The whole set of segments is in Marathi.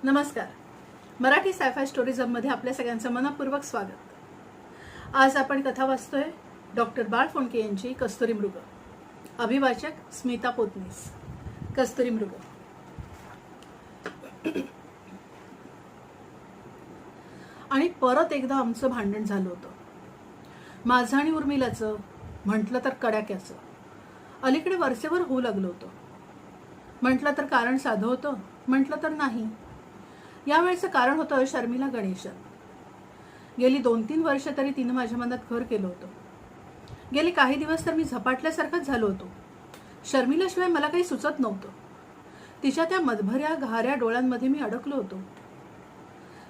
नमस्कार. मराठी सायफाय स्टोरिझममध्ये आपल्या सगळ्यांचं मनपूर्वक स्वागत. आज आपण कथा वाचतोय डॉक्टर बाळ फोंडके यांची कस्तुरी मृग. अभिवाचक स्मिता पोतनीस. कस्तुरी मृग. आणि परत एकदा आमचं भांडण झालं होतं. माझं आणि उर्मिलाचं, म्हटलं तर कडाक्याचं. अलीकडे वरचेवर होऊ लागलं होतं. म्हटलं तर कारण साधं होतं, म्हटलं तर नाही. यावेळेचं कारण होतं शर्मिला गणेशन. गेली 2-3 वर्ष तरी तिनं माझ्या मनात घर केलं होतं. गेले काही दिवस तर मी झपाटल्यासारखंच झालो होतो. शर्मिलाशिवाय मला काही सुचत नव्हतं. तिच्या त्या मधभऱ्या घाऱ्या डोळ्यांमध्ये मी अडकलो होतो.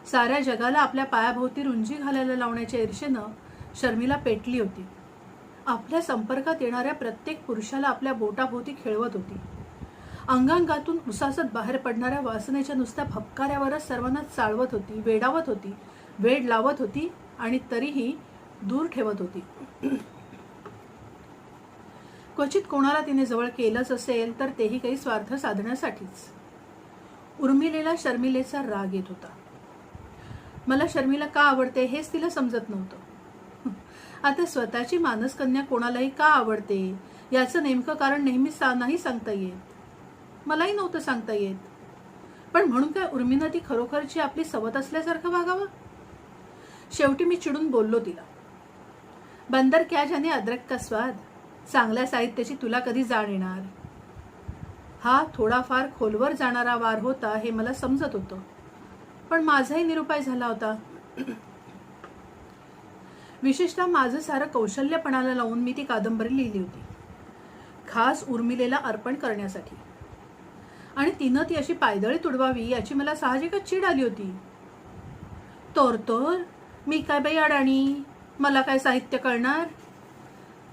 साऱ्या जगाला आपल्या पायाभोवती रुंजी घालायला लावण्याच्या ईर्षेनं शर्मिला पेटली होती. आपल्या संपर्कात येणाऱ्या प्रत्येक पुरुषाला आपल्या बोटाभोवती खेळवत होती. अंगांगातून उसासत बाहेर पडणाऱ्या वासनेच्या नुसत्या फपकाऱ्यावरच सर्वांना चाळवत होती, वेडावत होती, वेड लावत होती आणि तरीही दूर ठेवत होती. क्वचित कोणाला तिने जवळ केलंच असेल तर तेही काही स्वार्थ साधण्यासाठीच. उर्मिलेला शर्मिलेचा राग येत होता. मला शर्मिला का आवडते हेच तिला समजत नव्हतं. आता स्वतःची मानसकन्या कोणालाही का आवडते याचं नेमकं कारण नेहमी नाही सांगता येत. मलाही नव्हतं सांगता येत. पण म्हणून काय उर्मिनं ती खरोखरची आपली सवत असल्यासारखं वागावं? शेवटी मी चिडून बोललो तिला, बंदर क्या जाने अद्रक का स्वाद, चांगल्या साहित्याची तुला कधी जाण येणार. हा थोडाफार खोलवर जाणारा वार होता हे मला समजत होतं, पण माझाही निरुपाय झाला होता. विशेषतः माझं सारं कौशल्यपणाला लावून मी ती कादंबरी लिहिली होती, खास उर्मिलेला अर्पण करण्यासाठी. आणि तिनं ती अशी पायदळी तुडवावी याची मला साहजिकच चीड आली होती. तर मी काय बाई अडाणी, मला काय साहित्य कळणार.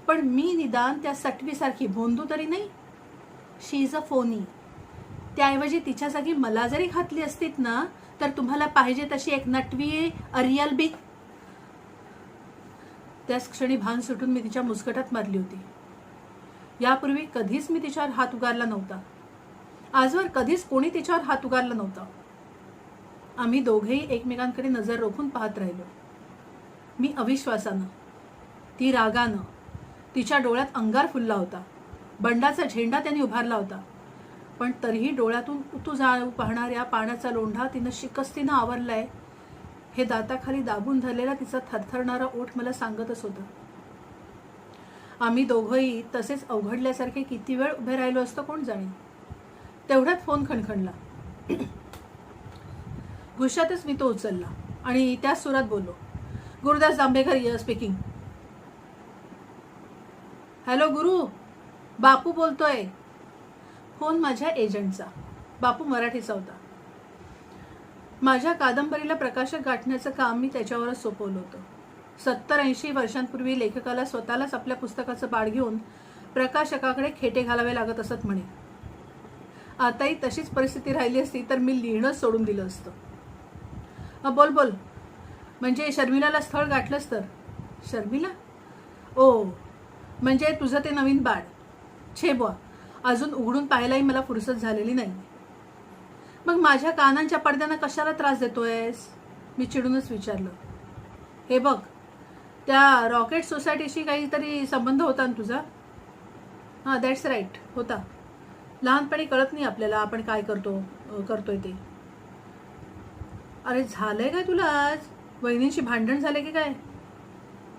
पण मी निदान त्या सटवीसारखी भोंदू तरी नाही. शी इज अ फोनी. त्याऐवजी तिच्या जागी मला जरी घातली असतीत ना तर तुम्हाला पाहिजे तशी एक नटवी अरियल बी. त्याच क्षणी भान सुटून मी तिच्या मुस्कटात मारली होती. यापूर्वी कधीच मी तिच्यावर हात उगारला नव्हता. आजवर कधीच कोणी तिच्यावर हात उगारला नव्हता. आम्ही दोघेही एकमेकांकडे नजर रोखून पाहत राहिलो. मी अविश्वासानं, ती रागानं. तिच्या डोळ्यात अंगार फुलला होता. बंडाचा झेंडा त्यांनी उभारला होता. पण तरीही डोळ्यातून उतू जाऊ पाहणाऱ्या पाण्याचा लोंढा तिनं शिकस्तीनं आवरलाय हे दाताखाली दाबून धरलेला तिचा थरथरणारा ओठ मला सांगतच होता. आम्ही दोघंही तसेच अवघडल्यासारखे किती वेळ उभे राहिलो असतो कोण जाणे. तेवढ्यात फोन खणखणला. गुशातच मी तो उचलला आणि त्याच सुरात बोललो, गुरुदास जांभेकर स्पीकिंग. हॅलो गुरु, बापू बोलतोय. फोन माझ्या एजंटचा. बापू मराठीचा होता. माझ्या कादंबरीला प्रकाशक गाठण्याचं काम मी त्याच्यावरच सोपवलं होतं. 70-80 वर्षांपूर्वी लेखकाला स्वतःलाच आपल्या पुस्तकाचं बाळ घेऊन प्रकाशकाकडे खेटे घालावे लागत असत म्हणे. आताही तशीच परिस्थिती राहिली असती तर मी लिहिणंच सोडून दिलं असतं. बोल. म्हणजे शर्मिलाला स्थळ गाठलंस तर? शर्मिला? ओ, म्हणजे तुझं ते नवीन बाळ. छे बुवा, अजून उघडून पाहायलाही मला फुरसत झालेली नाही. मग माझ्या कानांच्या पडद्यांना कशाला त्रास देतोयस? मी चिडूनच विचारलं. हे बघ, त्या रॉकेट सोसायटीशी काहीतरी संबंध होता ना तुझा? हां, दॅट्स राईट, होता. लहानपणी कळत नाही आपल्याला आपण काय करतोय ते. अरे झालंय काय तुला आज? वहिनींशी भांडण झाले की काय?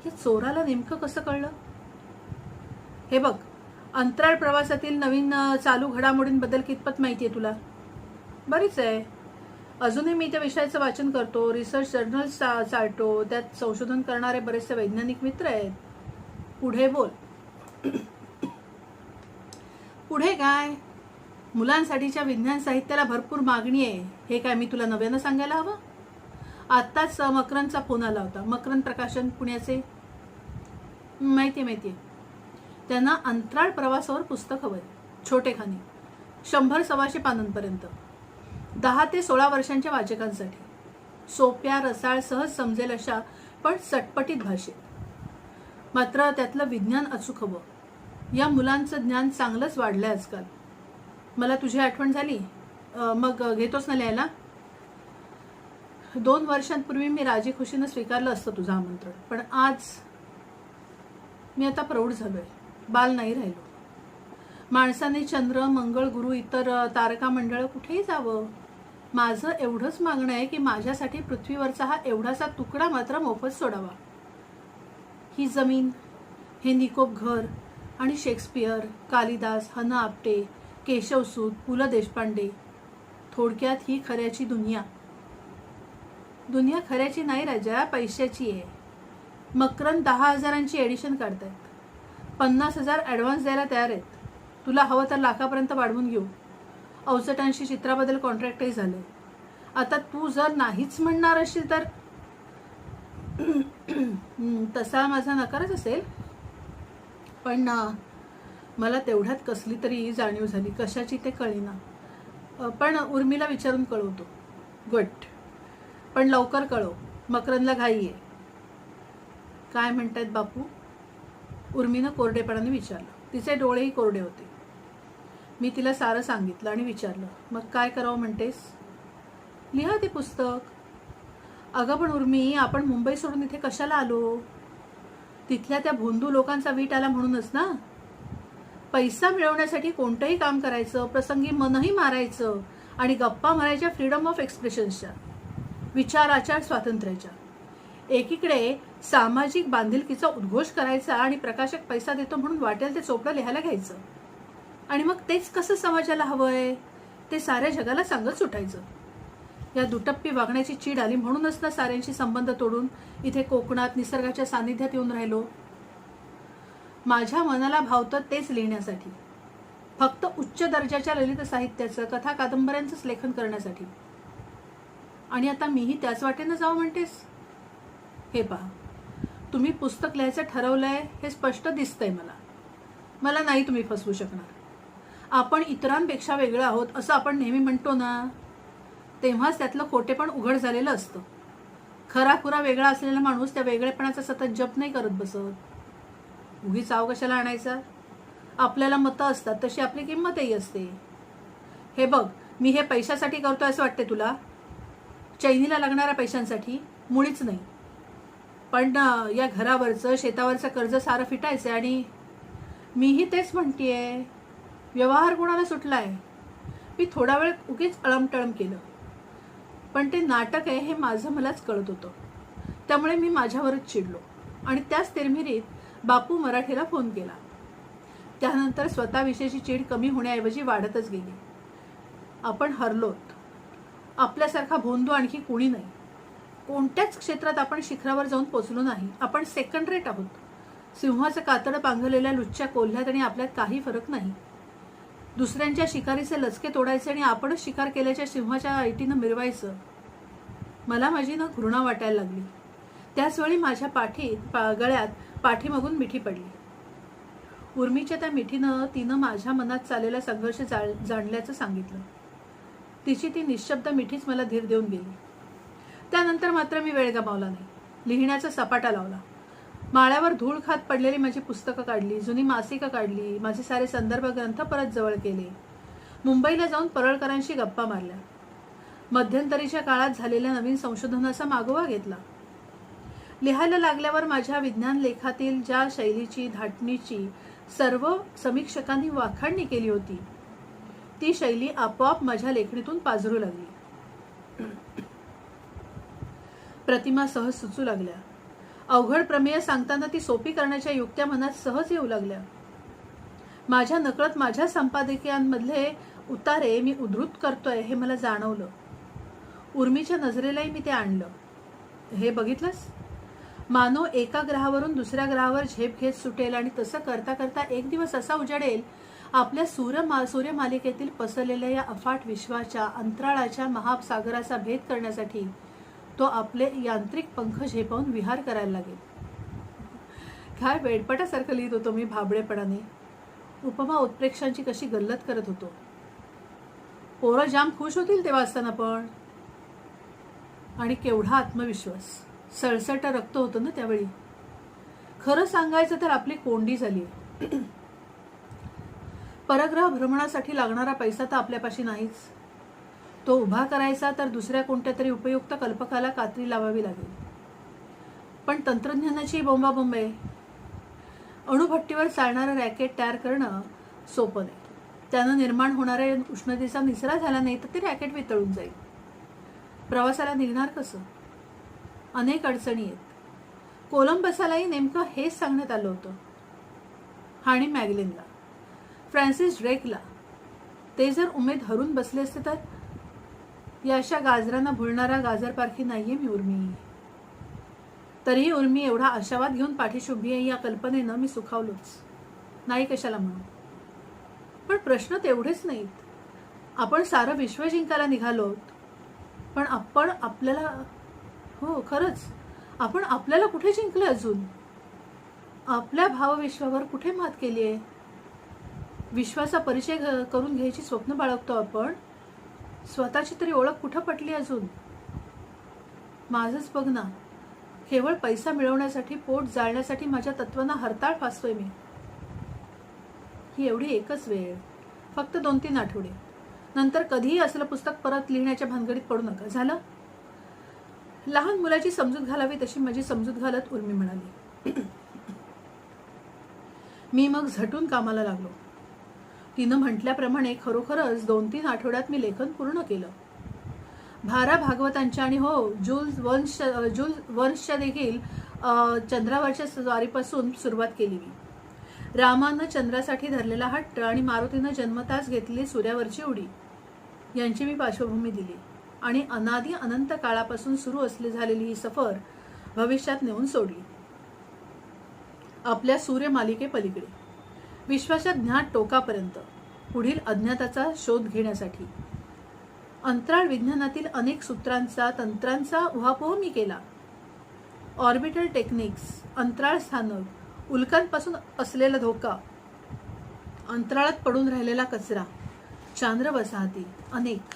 हे चोराला नेमकं कसं कळलं? हे बघ, अंतराळ प्रवासातील नवीन चालू घडामोडींबद्दल कितपत माहिती आहे तुला? बरीच आहे. अजूनही मी त्या विषयाचं वाचन करतो, रिसर्च जर्नल्स चालतो, त्यात संशोधन करणारे बरेचसे वैज्ञानिक मित्र आहेत. पुढे बोल. पुढे काय? मुलांसाठीच्या विज्ञान साहित्याला भरपूर मागणी आहे. हे काय मी तुला नव्यानं सांगायला हवं? आत्ताच मकरंदचा फोन आला होता. मकरंद प्रकाशन पुण्याचे. माहितीये. त्यांना अंतराळ प्रवासावर पुस्तक हवंय, छोटेखानी, 100-125 पानांपर्यंत, 10 ते 16 वर्षांच्या वाचकांसाठी. सोप्या, रसाळ, सहज समजेल अशा पण चटपटीत भाषेत. मात्र त्यातलं विज्ञान अचूक हवं. या मुलांचं ज्ञान चांगलंच वाढलंय आजकाल. मला तुझी आठवण झाली. मग घेतोस ना लिहायला? 2 वर्षांपूर्वी मी राजी खुशीनं स्वीकारलं असतं तुझं आमंत्रण, पण आज मी आता प्रौढ झालोय, बाल नाही राहिलो. माणसाने चंद्र, मंगळ, गुरु, इतर तारका मंडळ कुठेही जावं. माझं एवढंच मागणं आहे की माझ्यासाठी पृथ्वीवरचा हा एवढासा तुकडा मात्र मोफत सोडावा. ही जमीन, हे निकोप घर आणि शेक्सपियर, कालिदास, ह. न. आपटे, केशवसूत, पु. ल. देशपांडे, थोडक्यात ही खऱ्याची दुनिया. दुनिया खऱ्याची नाही राजा, पैशाची आहे. मकरंद 10,000ची एडिशन काढतायत, 50,000 ॲडव्हान्स द्यायला तयार आहेत. तुला हवं तर लाखापर्यंत वाढवून घेऊ. अवचटांशी चित्राबद्दल कॉन्ट्रॅक्टही झाले. आता तू जर नाहीच म्हणणार असशील तर तसा माझा नकारच असेल, पण मला तेवढ्यात कसली तरी जाणीव झाली. कशाची ते कळेना, पण उर्मीला विचारून कळवतो. गुड, पण लवकर कळव, मकरंदला घाई आहे. काय म्हणतायत बापू? उर्मीनं कोरडेपणाने विचारलं. तिचे डोळेही कोरडे होते. मी तिला सारं सांगितलं आणि विचारलं, मग काय करावं म्हणतेस? लिहा ते पुस्तक. अगं पण उर्मी, आपण मुंबई सोडून इथे कशाला आलो? तिथल्या त्या भोंदू लोकांचा वीट आला म्हणूनच ना. पैसा मिळवण्यासाठी कोणतंही काम करायचं, प्रसंगी मनही मारायचं आणि गप्पा मारायच्या फ्रीडम ऑफ एक्सप्रेशन्सच्या, विचाराच्या स्वातंत्र्याच्या. एकीकडे सामाजिक बांधिलकीचा उद्घोष करायचा आणि प्रकाशक पैसा देतो म्हणून वाटेल ते चोपडं लिहायला घ्यायचं, आणि मग तेच कसं समाजाला हवंय ते साऱ्या जगाला सांगत सुटायचं. या दुटप्पी वागण्याची चीड आली म्हणूनच ना साऱ्यांशी संबंध तोडून इथे कोकणात निसर्गाच्या सानिध्यात येऊन राहिलो. माझ्या मनाला भावतं तेच लिहिण्यासाठी, फक्त उच्च दर्जाच्या ललित साहित्याचं, कथा कादंबऱ्यांचंच लेखन करण्यासाठी. आणि आता मीही त्याच वाटेनं जावं म्हणतेस? हे पहा, तुम्ही पुस्तक लिहायचं ठरवलंय हे स्पष्ट दिसतंय मला. मला नाही तुम्ही फसवू शकणार. आपण इतरांपेक्षा वेगळं आहोत असं आपण नेहमी म्हणतो ना, तेव्हाच त्यातलं खोटेपण उघड झालेलं असतं. खराखुरा वेगळा असलेला माणूस त्या वेगळेपणाचा सतत जप नाही करत बसत. उगीच आव कशाला आणायचा? आपल्याला मतं असतात तशी आपली किंमतही असते. हे बघ, मी हे पैशासाठी करतोय असं वाटते तुला? चैनीला लागणाऱ्या पैशांसाठी? मुळीच नाही. पण या घरावरचं, शेतावरचं कर्ज सारं फिटायचं, आणि मीही तेच म्हणतीये. व्यवहार कोणाला सुटलाय? मी थोडा वेळ उगीच अळमटळम केलं, पण ते नाटक आहे हे माझं मलाच कळत होतं. त्यामुळे मी माझ्यावरच चिडलो आणि त्याच तिरमिरीत बापू मराठीला फोन केला. त्यानंतर स्वतःविषयीची चीड कमी होण्याऐवजी वाढतच गेली. आपण हरलोत. आपल्यासारखा भोंदू आणखी कोणी नाही. कोणत्याच क्षेत्रात आपण शिखरावर जाऊन पोचलो नाही. आपण सेकंड रेट आहोत. सिंहाचं कातडं पांघरलेल्या लुच्च्या कोल्ह्यात आणि आपल्यात काही फरक नाही. दुसऱ्यांच्या शिकारीचे लचके तोडायचे आणि आपणच शिकार केल्याच्या सिंहाच्या ऐटीनं मिरवायचं. मला माझी ना घृणा वाटायला लागली. त्याचवेळी माझ्या गळ्यात पाठीमागून मिठी पडली. उर्मीच्या त्या मिठीनं तिनं माझ्या मनात चाललेला संघर्ष जाणल्याचं सांगितलं. तिची ती निशब्द मिठीच मला धीर देऊन गेली. त्यानंतर मात्र मी वेळ गमावला नाही. लिहिण्याचा सपाटा लावला. माळ्यावर धूळ खात पडलेली माझी पुस्तकं काढली, जुनी मासिकं काढली, माझे सारे संदर्भ ग्रंथ परत जवळ केले. मुंबईला जाऊन परळकरांशी गप्पा मारल्या. मध्यंतरीच्या काळात झालेल्या नवीन संशोधनाचा मागोवा घेतला. लिहायला लागल्यावर माझ्या विज्ञान लेखातील ज्या शैलीची, धाटणीची सर्व समीक्षकांनी वाखाणणी केली होती, ती शैली आपोआप माझ्या लेखणीतून पाझरू लागली. प्रतिमा सहज सुचू लागल्या. अवघड प्रमेय सांगताना ती सोपी करण्याच्या युक्त्या मनात सहज येऊ लागल्या. माझ्या नकळत माझ्या संपादकीयांमधले उतारे मी उद्धृत करतोय हे मला जाणवलं. उर्मीच्या नजरेलाही मी ते आणलं. हे बघितलंस? मानव एका ग्रहावरून दुसऱ्या ग्रहावर झेप घेत सुटेल आणि तसं करता करता एक दिवस असा उजाडेल, आपल्या सूर्यमालिकेतील पसरलेल्या या अफाट विश्वाच्या, अंतराळाच्या महासागराचा भेद करण्यासाठी तो आपले यांत्रिक पंख झेपावून विहार करायला लागेल. काय वेडपटासारखं लिहित होतो मी भाबडेपणाने. उपमा उत्प्रेक्षांची कशी गल्लत करत होतो. पोरं जाम खुश होतील ते वाचताना. पण आणि केवढा आत्मविश्वास, सळसळ रक्त होतं ना त्यावेळी. खरं सांगायचं तर आपली कोंडी झाली. परग्रह भ्रमणासाठी लागणारा पैसा तर आपल्यापाशी नाहीच. तो उभा करायचा तर दुसऱ्या कोणत्या तरी उपयुक्त कल्पकाला कात्री लावावी लागेल. पण तंत्रज्ञानाची बोंबाबोंब आहे. अणुभट्टीवर चालणारं रॅकेट तयार करणं सोपं नाही. त्यानं निर्माण होणाऱ्या उष्णतेचा निचरा झाला नाही तर ते रॅकेट वितळून जाईल. प्रवासाला निघणार कसं? अनेक अडचणी आहेत. कोलंबसालाही नेमकं हेच सांगण्यात आलं होतं. आणि मॅगलिनला, फ्रान्सिस ड्रेकला. ते जर उमेद हरून बसले असते तर. या अशा गाजरांना भुलणारा गाजरपारखी नाहीये मी उर्मी. तरीही उर्मी एवढा आशावाद घेऊन पाठीशी उभी आहे या कल्पनेनं मी सुखावलोच. नाही कशाला म्हणून. पण प्रश्न तेवढेच नाहीत. आपण सारं विश्व जिंकायला निघालोत, पण आपण आपल्याला, हो खरंच, आपण आपल्याला कुठे जिंकले अजून? आपल्या भावविश्वावर कुठे मात केली आहे? विश्वाचा परिचय करून घ्यायची स्वप्न बाळगतो आपण, स्वतःची तरी ओळख कुठं पटली अजून? माझंच बघ ना, केवळ पैसा मिळवण्यासाठी, पोट जाळण्यासाठी माझ्या तत्वांना हरताळ फासतोय मी. ही एवढी एकच वेळ, फक्त 2-3 आठवडे. नंतर कधीही असलं पुस्तक परत लिहिण्याच्या भानगडीत पडू नका. झालं? लहान मुलाची समजूत घालावी तशी माझी समजूत घालत उर्मी म्हणाली. मी मग झटून कामाला लागलो. तिनं म्हटल्याप्रमाणे खरोखरच 2-3 आठवड्यात मी लेखन पूर्ण केलं. भारा भागवतांच्या आणि हो जुल्स वर्न्सच्या देखील चंद्रावरच्या स्वारीपासून सुरुवात केली मी. रामानं चंद्रासाठी धरलेला हट्ट आणि मारुतीनं जन्मताच घेतलेली सूर्यावरची उडी यांची मी पार्श्वभूमी दिली आणि अनादी अनंत काळापासून सुरू झालेली ही सफर भविष्यात नेऊन सोडली. आपल्या सूर्यमालिकेपलीकडे, विश्वाच्या ज्ञात टोकापर्यंत, पुढील अज्ञाताचा शोध घेण्यासाठी. अंतराळ विज्ञानातील अनेक सूत्रांचा, तंत्रांचा उहापोह मी केला. ऑर्बिटल टेक्निक्स, अंतराळ स्थानक, उल्कांपासून असलेला धोका, अंतराळात पडून राहिलेला कचरा, चांद्र वसाहती, अनेक.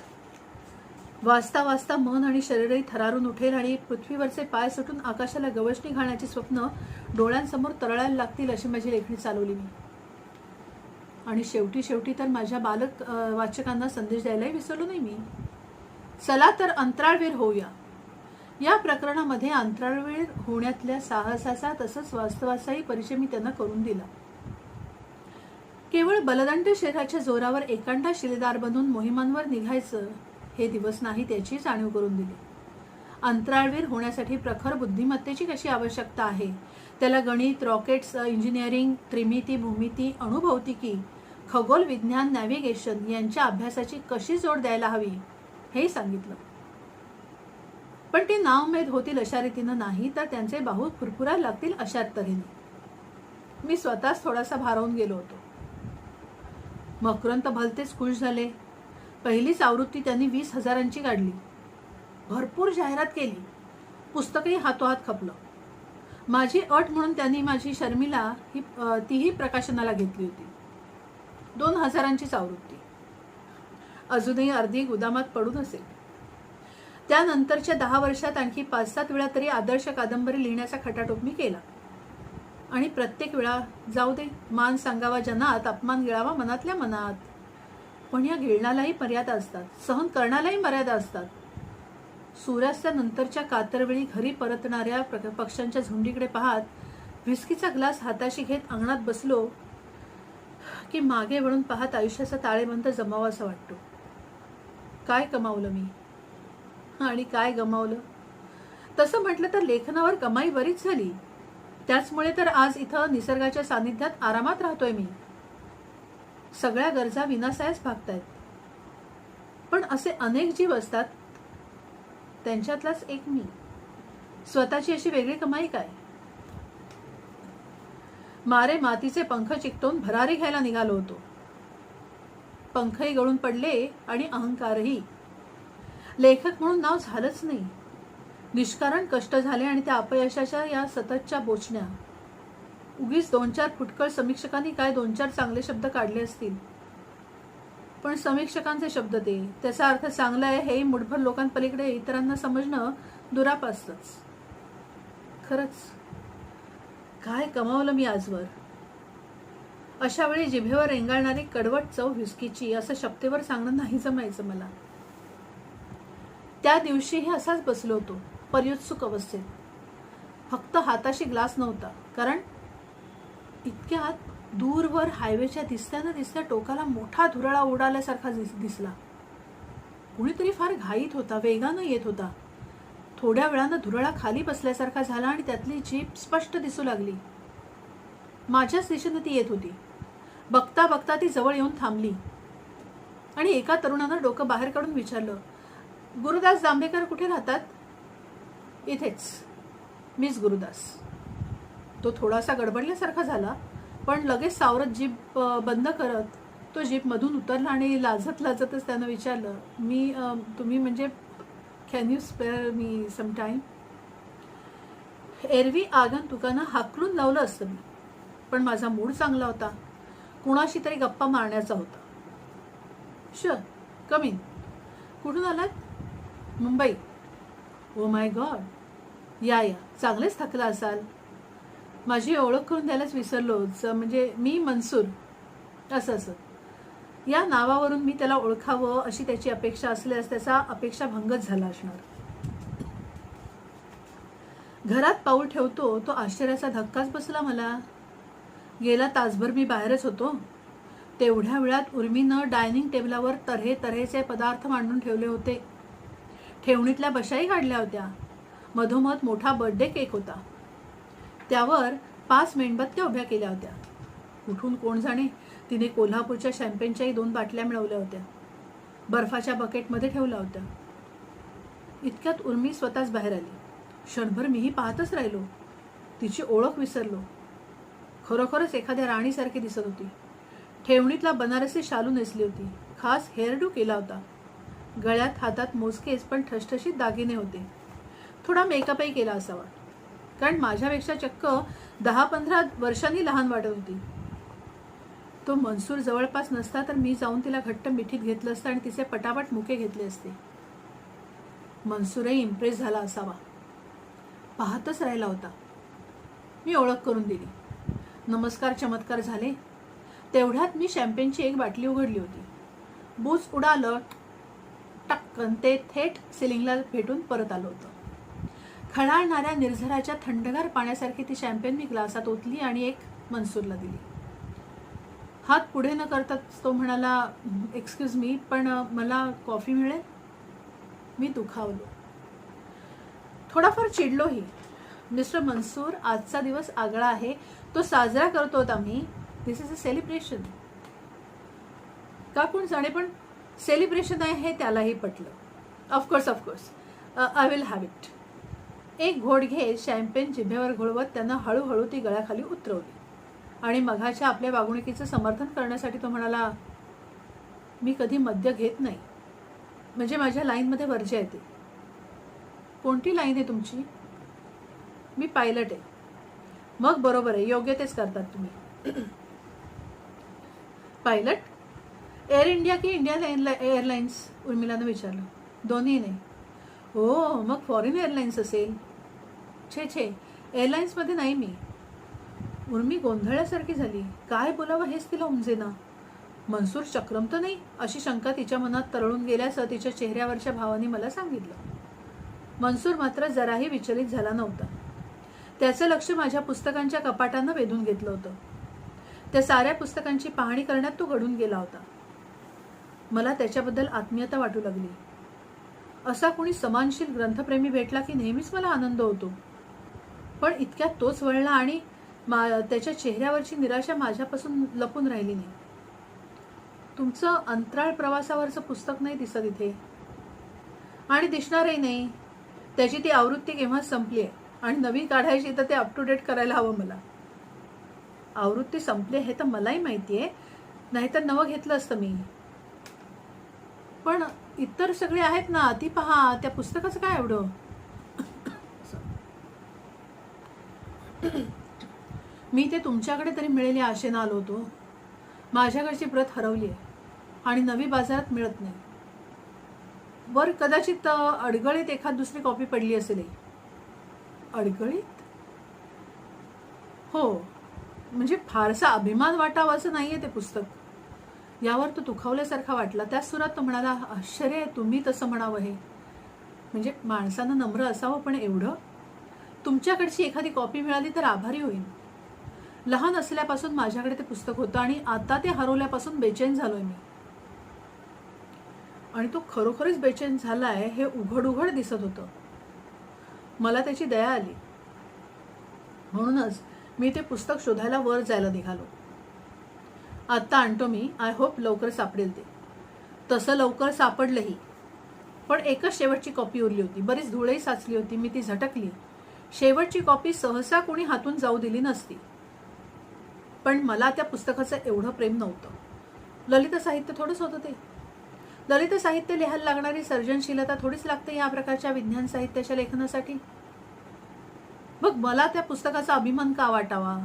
वाचता वाचता मन आणि शरीरही थरारून उठेल आणि पृथ्वीवरचे पाय सुटून आकाशाला गवसणी घालण्याची स्वप्न डोळ्यांसमोर तरळायला लागतील अशी माझी लेखणी चालवली मी. आणि शेवटी तर माझ्या बालक वाचकांना संदेश द्यायलाही विसरलो नाही मी. चला तर अंतराळवीर होऊया. या प्रकरणामध्ये अंतराळवीर होण्यातल्या साहसाचा तसंच वास्तवाचाही परिचय मी त्यांना करून दिला. केवळ बलदंड शरीराच्या जोरावर एकांटा शिलेदार बनून मोहिमांवर निघायचं हे दिवस नाही त्याची जाणीव करून दिली. अंतराळवीर होण्यासाठी प्रखर बुद्धिमत्तेची कशी आवश्यकता आहे, त्याला गणित, रॉकेट्स, इंजिनिअरिंग, त्रिमिती, भूमिती, अणुभौतिकी, खगोल विज्ञान, नॅव्हिगेशन यांच्या अभ्यासाची कशी जोड द्यायला हवी हे सांगितलं. पण ते नाउमेद होतील अशा रीतीनं नाही, तर त्यांचे बाहू फुरफुरायला लागतील अशा तऱ्हेने. मी स्वतःच थोडासा भारावून गेलो होतो. मकरंद भलतेच खुश झाले. पहिलीच आवृत्ती त्यांनी 20,000ची काढली. भरपूर जाहिरात केली. पुस्तकही हातोहात खपलं. माझी अट म्हणून त्यांनी माझी शर्मिला तीही प्रकाशनाला घेतली होती. 2,000चीच आवृत्ती. अजूनही अर्धी गुदामात पडून असेल. त्यानंतरच्या 10 वर्षात आणखी 5-7 वेळा तरी आदर्श कादंबरी लिहिण्याचा खटाटोप मी केला. आणि प्रत्येक वेळा जाऊ दे, मान सांगावा जनात, अपमान गिळावा मनातल्या मनात. पण या गिळणालाही मर्यादा असतात, सहन करण्यालाही मर्यादा असतात. सूर्यास्तानंतरच्या कातरवेळी घरी परतणाऱ्या पक्ष्यांच्या झुंडीकडे पाहत व्हिस्कीचा ग्लास हाताशी घेत अंगणात बसलो की मागे वळून पाहत आयुष्याचा ताळेबंद जमावासा वाटतो. काय कमावलं मी आणि काय गमावलं? तसं म्हटलं तर लेखनावर कमाई बरीच झाली. त्याचमुळे तर आज इथं निसर्गाच्या सानिध्यात आरामात राहतोय मी. सगळ्या गरजा विनासायाच भागतायत. पण असे अनेक जीव असतात, त्यांच्यातलाच एक मी. स्वतःची अशी वेगळी कमाई काय? मारे मातीचे पंख चिकटून भरारी घ्यायला निघालो होतो. पंखही गळून पडले आणि अहंकारही. लेखक म्हणून नाव झालंच नाही. निष्कारण कष्ट झाले आणि त्या अपयशाच्या या सततच्या बोचण्या. उगीच 2-4 फुटकळ समीक्षकांनी काय 2-4 चांगले शब्द काढले असतील. पण समीक्षकांचे शब्द ते, त्याचा अर्थ चांगला आहे हेही मुठभर लोकांपलीकडे इतरांना समजणं दुरापास्तच. खरंच काय कमावलं मी आजवर? अशा वेळी जिभेवर रेंगाळणारी कडवट चव व्हिस्कीची असं शब्देवर सांगणं नाही जमायचं मला. त्या दिवशीही असाच बसलो होतो, पर्युत्सुक अवस्थेत. फक्त हाताशी ग्लास नव्हता, कारण इतक्यात दूरवर हायवेच्या दिसत्या टोकाला मोठा धुराळा उडाल्यासारखा दिसला. कुणीतरी फार घाईत होता, वेगानं येत होता. थोड्या वेळानं धुराळा खाली बसल्यासारखा झाला आणि त्यातली जीप स्पष्ट दिसू लागली. माझ्याच दिशेनं ती येत होती. बघता बघता ती जवळ येऊन थांबली आणि एका तरुणानं डोकं बाहेर काढून विचारलं, गुरुदास जांभेकर कुठे राहतात? इथेच, मीच गुरुदास. तो थोडासा गडबडल्यासारखा झाला, पण लगेच सावरत जीप बंद करत तो जीपमधून उतरला आणि लाजतच त्यानं विचारलं, तुम्ही म्हणजे can you spare me some time? एरवी आगंतुकांना हाकलून लावलं असतं मी, पण माझा मूड चांगला होता, कुणाशी तरी गप्पा मारण्याचा होता. Sure, come in. कुठून आलात? मुंबई. ओ माय गॉड, या चांगलेच थकला असाल. माझी ओळख करून द्यायलाच विसरलोच. म्हणजे मी मनसूर. असं या नावावरून मी त्याला ओळखावं अशी त्याची अपेक्षा असल्यास त्याचा अपेक्षाभंगच झाला असणार. घरात पाऊल ठेवतो तो आश्चर्याचा धक्काच बसला मला. गेला तासभर मी बाहेरच होतो. तेवढ्या वेळात उर्मीनं डायनिंग टेबलावर तऱ्हेचे पदार्थ मांडून ठेवले होते. ठेवणीतल्या बशाई काढल्या होत्या. मधोमध मोठा बर्थडे केक होता. त्यावर 5 मेणबत्त्या उभ्या केल्या होत्या. कुठून कोण जाणे तिने कोल्हापूरच्या शॅम्पेनच्याही 2 बाटल्या मिळवल्या होत्या. बर्फाच्या बकेटमध्ये ठेवल्या होत्या. इतक्यात उर्मी स्वतःच बाहेर आली. क्षणभर मीही पाहतच राहिलो. तिची ओळख विसरलो. खरोखरच एखाद्या राणीसारखी दिसत होती. ठेवणीतला बनारसी शालू नेसली होती. खास हेअरडू केला होता. गळ्यात हातात मोजकेच पण ठसठशीत दागिने होते. थोडा मेकअपही केला असावा, कारण माझ्यापेक्षा चक्क 10-15 वर्षांनी लहान वाटत होती. तो मनसूर जवळपास नसता तर मी जाऊन तिला घट्ट मिठीत घेतलं असतं आणि तिचे पटापट मुके घेतले असते. मनसूरही इम्प्रेस झाला असावा. पाहतच राहिला होता. मी ओळख करून दिली. नमस्कार चमत्कार झाले. तेवढ्यात मी शॅम्पेनची एक बाटली उघडली होती. बूच उडालं. टक्कन ते थेट सिलिंगला भेटून परत आलं होतं. खळाळणाऱ्या निर्झराच्या थंडगार पाण्यासारखी ती शॅम्पेन मी ग्लासात ओतली आणि एक मनसूरला दिली. हात पुढे न करताच तो म्हणाला, एक्सक्यूज मी, पण मला कॉफी मिळेल? मी दुखावलो. थोडाफार चिडलोही. मिस्टर मनसूर, आजचा दिवस आगळा आहे. तो साजरा करतोत आम्ही. दिस इज अ सेलिब्रेशन. का कोण जाणे, पण सेलिब्रेशन आहे हे त्यालाही पटलं. Of course I will have it. एक घोट घेत शॅम्पेन जिभेवर घोळवत त्यानं हळूहळू ती गळ्याखाली उतरवली आणि मघाच्या आपल्या वागणुकीचं समर्थन करण्यासाठी तो म्हणाला, मी कधी मद्य घेत नाही. म्हणजे माझ्या लाईनमध्ये वर्ज्य येते. कोणती लाईन आहे तुमची? मी पायलट आहे. मग बरोबर आहे, योग्य तेच करतात तुम्ही. पायलट? एअर इंडिया की इंडियन एअरलाइन्स? उर्मिलानं विचारलं. दोन्ही नाही. हो, मग फॉरेन एअरलाइन्स असेल. छे, एअरलाइन्समध्ये नाही मी. उर्मी गोंधळल्यासारखी झाली. काय बोलावं हेच तिला उमजेना. मनसूर चक्रम तर नाही अशी शंका तिच्या मनात तरळून गेल्याचं तिच्या चेहऱ्यावरच्या भावाने मला सांगितलं. मनसूर मात्र जराही विचलित झाला नव्हता. त्याचं लक्ष माझ्या पुस्तकांच्या कपाटानं वेधून घेतलं होतं. त्या साऱ्या पुस्तकांची पाहणी करण्यात तो घडून गेला होता. मला त्याच्याबद्दल आत्मीयता वाटू लागली. असा कोणी समानशील ग्रंथप्रेमी भेटला की नेहमीच मला आनंद होतो. पण इतक्यात तोच वळला आणि त्याच्या चेहऱ्यावरची निराशा माझ्यापासून लपून राहिली नाही. तुमचं अंतराळ प्रवासावरचं पुस्तक नाही दिसत इथे, आणि दिसणारही नाही. त्याची ती आवृत्ती केव्हाच संपली आहे आणि नवी काढायची तर ते अप टू डेट करायला हवं मला. आवृत्ती संपली हे तर मलाही माहिती आहे, नाहीतर नवं घेतलं असतं मी. पण इतर सगळे आहेत ना, ती पहा, त्या पुस्तकाचं काय एवढं? मी ते तुमच्याकडे तरी मिळेल या आशेनं आलो होतो. माझ्याकडची प्रत हरवली आहे आणि नवी बाजारात मिळत नाही. वर कदाचित अडगळीत एखाद दुसरी कॉपी पडली असेल. अडगळीत? हो, म्हणजे फारसा अभिमान वाटावा असं नाहीये ते पुस्तक. यावर तो दुखावल्यासारखा वाटला. त्याच सुरात तो म्हणाला, आश्चर्य आहे तुम्ही तसं म्हणावं हे. म्हणजे माणसानं नम्र असावं, पण एवढं? तुमच्याकडची एखादी कॉपी मिळाली तर आभारी होईन. लहान असल्यापासून माझ्याकडे ते पुस्तक होतं आणि आता ते हरवल्यापासून बेचैन झालोय मी. आणि तो खरोखरच बेचैन झालाय हे उघड उघड दिसत होतं. मला त्याची दया आली. म्हणूनच मी ते पुस्तक शोधायला वर जायला निघालो. आत्ता आणतो मी. आय होप लवकर सापडेल ते. तसं लवकर सापडलंही, पण एकच शेवटची कॉपी उरली होती. बरीच धुळही साचली होती. मी ती झटकली. शेवटची कॉपी सहसा कोणी हातून जाऊ दिली नसती, पण मला त्या पुस्तकाचं एवढं प्रेम नव्हतं. ललित साहित्य थोडंच होतं ते. ललित साहित्य लिहायला लागणारी सर्जनशीलता थोडीच लागते या प्रकारच्या विज्ञान साहित्याच्या लेखनासाठी. मग मला त्या पुस्तकाचा अभिमान का वाटावा?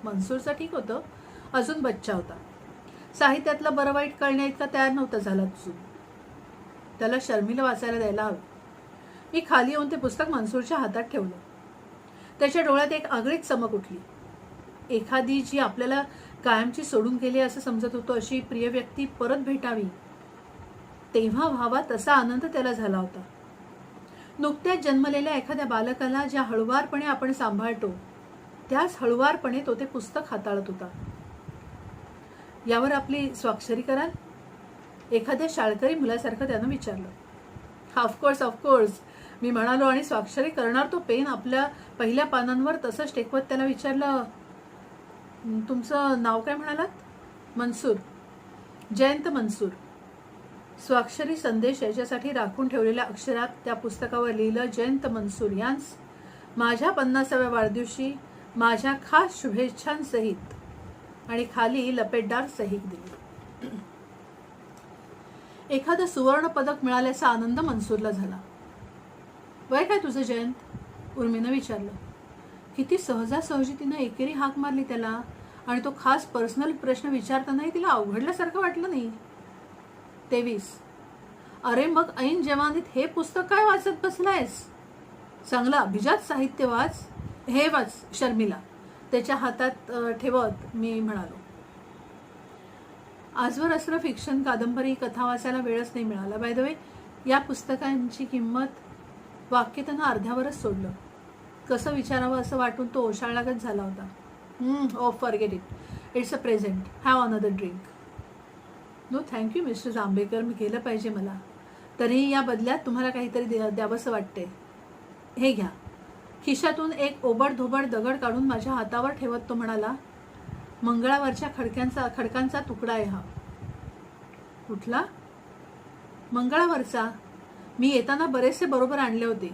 मनसूरचं ठीक होतं, अजून बच्चा होता. साहित्यातलं बरं वाईट कळण्या इतका तयार नव्हता झाला अजून. त्याला शर्मीला वाचायला द्यायला हवं. मी खाली येऊन ते पुस्तक मनसूरच्या हातात ठेवलं. त्याच्या डोळ्यात एक आगळीच चमक उठली. एखादी जी आपल्याला कायमची सोडून गेली असं समजत होतो अशी प्रिय व्यक्ती परत भेटावी, तेव्हा व्हावा तसा आनंद त्याला झाला होता. नुकत्याच जन्मलेल्या एखाद्या बालकाला ज्या हळुवारपणे आपण सांभाळतो, त्याच हळुवारपणे तो ते पुस्तक हाताळत होता. यावर आपली स्वाक्षरी कराल? एखाद्या शाळकरी मुलासारखं त्यानं विचारलं. ऑफकोर्स ऑफकोर्स मी म्हणालो आणि स्वाक्षरी करणार तो पेन आपल्या पहिल्या पानांवर तसंच टेकवत त्याला विचारलं, तुमचं नाव काय म्हणालात? मनसूर, जयंत मनसूर. स्वाक्षरी संदेश याच्यासाठी राखून ठेवलेल्या अक्षरात त्या पुस्तकावर लिहिलं, जयंत मनसूर यांस माझ्या 50व्या वाढदिवशी माझ्या खास शुभेच्छांसहित, आणि खाली लपेटदार सही दिली. एखादं सुवर्ण पदक मिळाल्याचा आनंद मनसूरला झाला. वय काय तुझं जयंत? उर्मीनं विचारलं. किती सहजासहजी तिनं एकेरी हाक मारली त्याला, आणि तो खास पर्सनल प्रश्न विचारतानाही तिला अवघडल्यासारखं वाटलं नाही. 23. अरे मग ऐन जवानीत हे पुस्तक काय वाचत बसलायस? चांगलं अभिजात साहित्य वाच. हे वाच शर्मिला, त्याच्या हातात ठेवत मी म्हणालो. आजवर असलं फिक्शन, कादंबरी, कथा वाचायला वेळच नाही मिळाला. बाय द वे, या पुस्तकांची किंमत वाक्य त्यांना अर्ध्यावरच सोडलं. कसं विचारावं असं वाटून तो ओशाळलागत झाला होता. Oh forget it, it's a present, have another drink. No thank you mister Jambhekar, मी केलं पाहिजे मला. तरीही या बदल्यात तुम्हाला काहीतरी द्यावंसं वाटते. हे घ्या. खिशातून एक ओबडधोबड दगड काढून माझ्या हातावर ठेवत तो म्हणाला, मंगळावरच्या खडकांचा तुकडा आहे हा. कुठला? मंगळावरचा. मी येताना बरेचसे बरोबर आणले होते,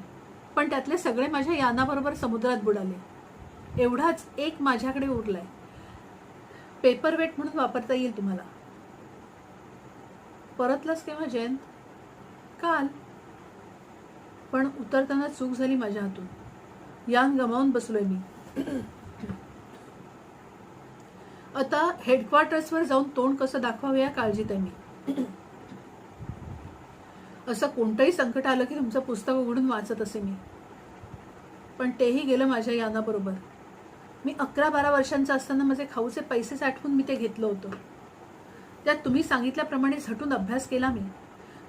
पण त्यातले सगळे माझ्या यानाबरोबर समुद्रात बुडाले. एवढाच एक माझ्याकडे उरलाय. पेपरवेट म्हणून वापरता येईल तुम्हाला. परतलास केव्हा जयंत? काल. पण उतरताना चूक झाली माझ्या हातून. यान गमावून बसलोय मी. आता हेडक्वार्टर्सवर जाऊन तोंड कसं दाखवावं या काळजीत आहे मी. असं कोणतंही संकट आलं की तुमचं पुस्तक उघडून वाचत असे मी. पण तेही गेलं माझ्या यानाबरोबर. मी 11-12 वर्षांचा असताना माझे खाऊचे पैसे साठवून मी ते घेतलं होतं. त्यात तुम्ही सांगितल्याप्रमाणे झटून अभ्यास केला मी.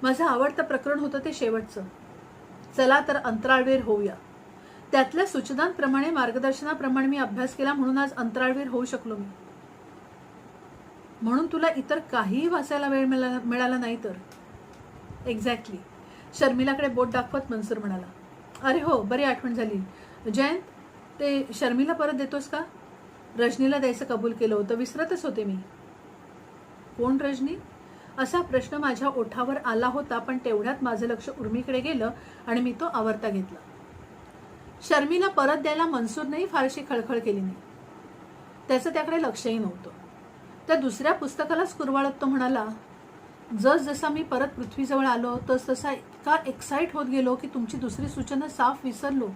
माझं आवडतं प्रकरण होतं ते शेवटचं. चला तर अंतराळवीर होऊया. त्यातल्या सूचनांप्रमाणे, मार्गदर्शनाप्रमाणे मी अभ्यास केला, म्हणून आज अंतराळवीर होऊ शकलो मी. म्हणून तुला इतर काहीही वाचायला वेळ मिळाला नाही तर? एक्झॅक्टली. शर्मिलाकडे बोट दाखवत मनसूर म्हणाला. अरे हो, बरी आठवण झाली. जयंत, ते शर्मिला परत देतोस का? रजनीला द्यायचं कबूल केलं होतं, विसरतच होते मी. कोण रजनी? असा प्रश्न माझ्या ओठावर आला होता, पण तेवढ्यात माझं लक्ष उर्मीकडे गेलं आणि मी तो आवर्ता घेतला. शर्मिला परत द्यायला मनसूरनेही फारशी खळखळ केली नाही. त्याचं त्याकडे लक्षही नव्हतं. त्या दुसऱ्या पुस्तकालाच कुरवाळत तो म्हणाला, जसजसा मी परत पृथ्वीजवळ आलो तसतसा इतका एक्साइट होत गेलो की तुमची दुसरी सूचना साफ विसरलो.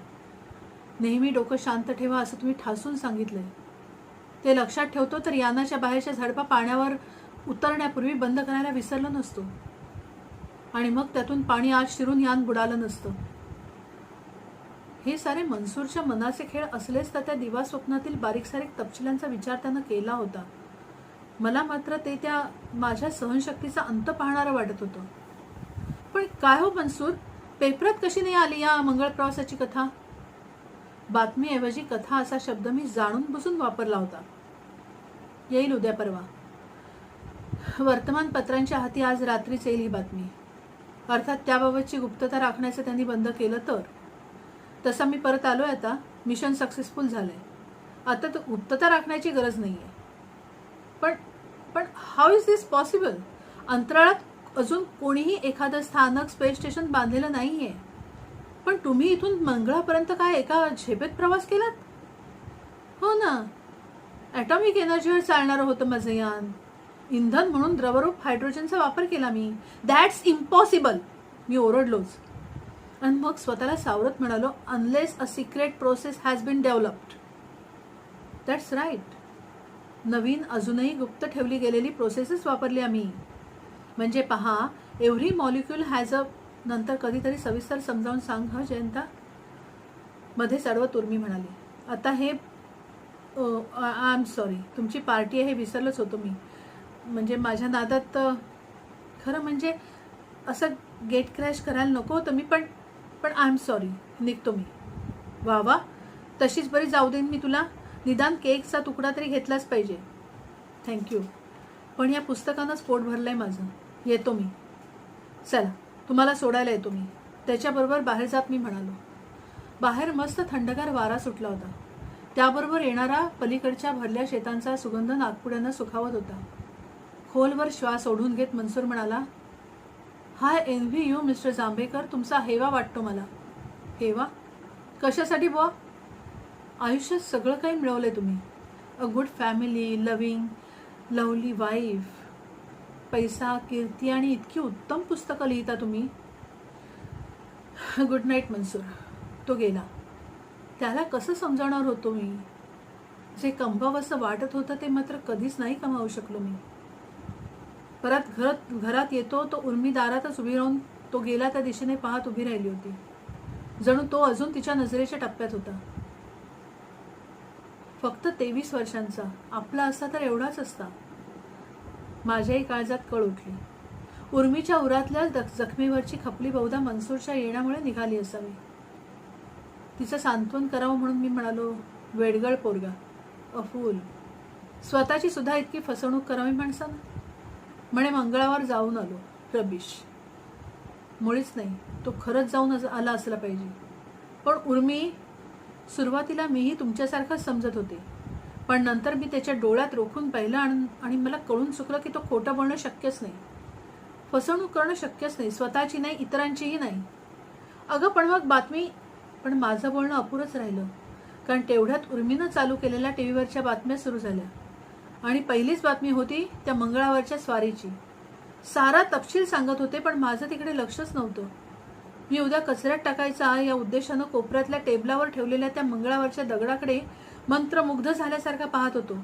नेहमी डोकं शांत ठेवा असं तुम्ही ठासून सांगितलंय. ते लक्षात ठेवतो तर यानाच्या बाहेरच्या झडपा पाण्यावर उतरण्यापूर्वी बंद करायला विसरलो नसतो, आणि मग त्यातून पाणी आत शिरून यान बुडालं नसतं. हे सारे मनसूरच्या मनाचे खेळ असलेच तर त्या दिवा स्वप्नातील बारीक सारीक तपशिलांचा विचार त्यानं केला होता. मला मात्र ते माझ्या सहनशक्तीचा अंत पाहणारं वाटत होतं. पण काय हो मनसूर, पेपरात कशी नाही आली या मंगळ प्रवासाची कथा? बातमीऐवजी कथा असा शब्द मी जाणून बुजून वापरला होता. येईल उद्या परवा. वर्तमानपत्रांच्या हाती आज रात्रीच येईल ही बातमी. अर्थात त्याबाबतची गुप्तता राखण्याचं त्यांनी बंद केलं तर. तसा मी परत आलोय आता. मिशन सक्सेसफुल झालंय. आता तर गुप्तता राखण्याची गरज नाहीये. पण पण हाऊ इज दिस पॉसिबल? अंतराळात अजून कोणीही एखादं स्थानक स्पेस स्टेशन बांधलेलं नाहीये. पण तुम्ही इथून मंगळापर्यंत काय एका झेपेत प्रवास केलात? हो ना, ॲटॉमिक एनर्जीवर चालणारं होतं माझं यान. इंधन म्हणून द्रवरूप हायड्रोजनचा वापर केला मी. दॅट्स इम्पॉसिबल, मी ओरडलोच. आणि मग स्वतःला सावरत म्हणालो, unless a secret process has been developed. That's right. नवीन अजूनही गुप्त ठेवली गेलेली प्रोसेसच वापरली आम्ही. म्हणजे पहा, एव्हरी मॉलिक्यूल हॅज अ. नंतर कधीतरी सविस्तर समजावून सांग हं जयंता, मध्ये चढवत उर्मी म्हणाली. आता हे आय एम सॉरी, तुमची पार्टी आहे हे विसरलंच होतो मी. म्हणजे माझ्या नादात खरं म्हणजे असं गेट क्रॅश करायला नको होतं मी. पण आय एम सॉरी. निघतो मी. वा वा, तशीच बरी जाऊ देईन मी तुला. निदान केकचा तुकडा तरी घेतलाच पाहिजे. थँक्यू. पण या पुस्तकानंच पोट भरलंय माझं. येतो मी. चला, तुम्हाला सोडायला येतो मी. त्याच्याबरोबर बाहेर जात मी म्हणालो. बाहेर मस्त थंडगार वारा सुटला होता. त्याबरोबर येणारा पलीकडच्या भरल्या शेतांचा सुगंध नागपुड्यांना सुखावत होता. खोलवर श्वास ओढून घेत मनसूर म्हणाला, हाय एन्व्ही यू मिस्टर जांभेकर. तुमचा हेवा वाटतो मला. हेवा? कशासाठी बुवा? आयुष्यात सगळं काही मिळवलंय तुम्ही. A good family, lovely wife, पैसा, कीर्ती आणि इतकी उत्तम पुस्तकं लिहिता तुम्ही. Good night Mansoor. तो गेला. त्याला कसं समजावणार होतो मी? जे कमवावंसं वाटत होतं ते मात्र कधीच नाही कमावू शकलो मी. परत घरात येतो तो उर्मी दारातच उभी राहून तो गेला त्या दिशेने पाहत उभी राहिली होती. जणू तो अजून तिच्या नजरेच्या टप्प्यात होता. फक्त 23 वर्षांचा. आपला असता तर एवढाच असता. माझ्याही काळजात कळ उठली. उर्मीच्या उरातल्या जखमेवरची खपली बहुधा मनसूरच्या येण्यामुळे निघाली असावी. तिचं सांत्वन करावं म्हणून मी म्हणालो, वेडगळ पोरगा, अफूल. स्वतःची सुद्धा इतकी फसवणूक करावी माणसानं. म्हणे मंगळावर जाऊन आलो. रबिश. मुळीच नाही. तो खरंच जाऊन आला असला पाहिजे. पण उर्मी, सुरुवातीला मीही तुमच्यासारखंच समजत होते. पण नंतर मी त्याच्या डोळ्यात रोखून पाहिलं आणि मला कळून चुकलं की तो खोटं बोलणं शक्यच नाही. फसवणूक करणं शक्यच नाही. स्वतःची नाही, इतरांचीही नाही. अगं पण माझं बोलणं अपुरंच राहिलं. कारण तेवढ्यात उर्मीनं चालू केलेल्या टीव्हीवरच्या बातम्या सुरू झाल्या. आणि पहिलीच बातमी होती त्या मंगळावरच्या स्वारीची. सारा तपशील सांगत होते, पण माझं तिकडे लक्षच नव्हतं. मी उद्या कचऱ्यात टाकायचा या उद्देशानं कोपऱ्यातल्या टेबलावर ठेवलेल्या त्या मंगळावरच्या दगडाकडे मंत्रमुग्ध झाल्यासारखा पाहत होतो.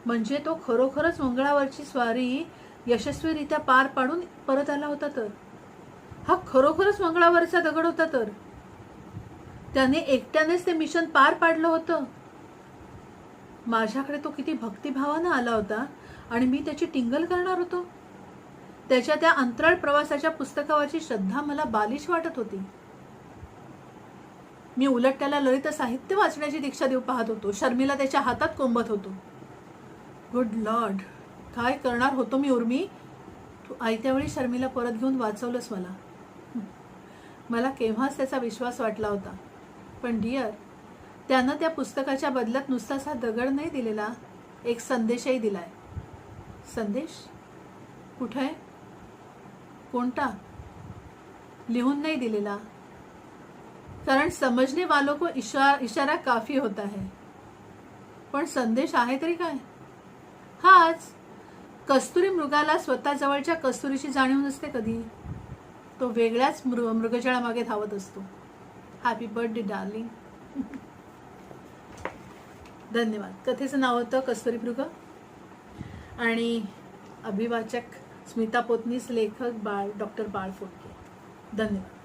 म्हणजे तो खरोखरच मंगळावरची स्वारी यशस्वीरित्या पार पाडून परत आला होता तर. हा खरोखरच मंगळावरचा दगड होता तर. त्याने एकट्यानेच ते मिशन पार पाडलं होतं. माझ्याकडे तो किती भक्तिभावानं आला होता आणि मी त्याची टिंगल करणार होतो. त्याच्या त्या अंतराळ प्रवासाच्या पुस्तकावरची श्रद्धा मला बालिश वाटत होती. मी उलट त्याला ललित साहित्य वाचण्याची दीक्षा देऊ पाहत होतो. शर्मिला त्याच्या हातात कोंबत होतो. गुड लॉर्ड, काय करणार होतो मी उर्मी? तू आयत्या वेळी शर्मिला परत घेऊन वाचवलंस मला. मला केव्हाच त्याचा विश्वास वाटला होता. पण डिअर, त्यानं त्या पुस्तकाच्या बदल्यात नुसताच दगड नाही दिलेला, एक संदेशही दिलाय. संदेश? कुठे आहे? कोणता? लिहून नाही दिलेला. कारण समजने वालों को इशारा काफी होता है. पण संदेश आहे तरी काय? हाच, कस्तुरी मृगाला स्वतः जवळच्या कस्तुरीची जाणीव नसते कधी. तो वेगळ्याच मृगजळामागे धावत असतो. Happy birthday darling. धन्यवाद. कथेचं नाव होतं कस्तुरी मृग आणि अभिवाचक स्मिता पोतनीस, लेखक डॉक्टर बाळ फुटके. धन्यवाद.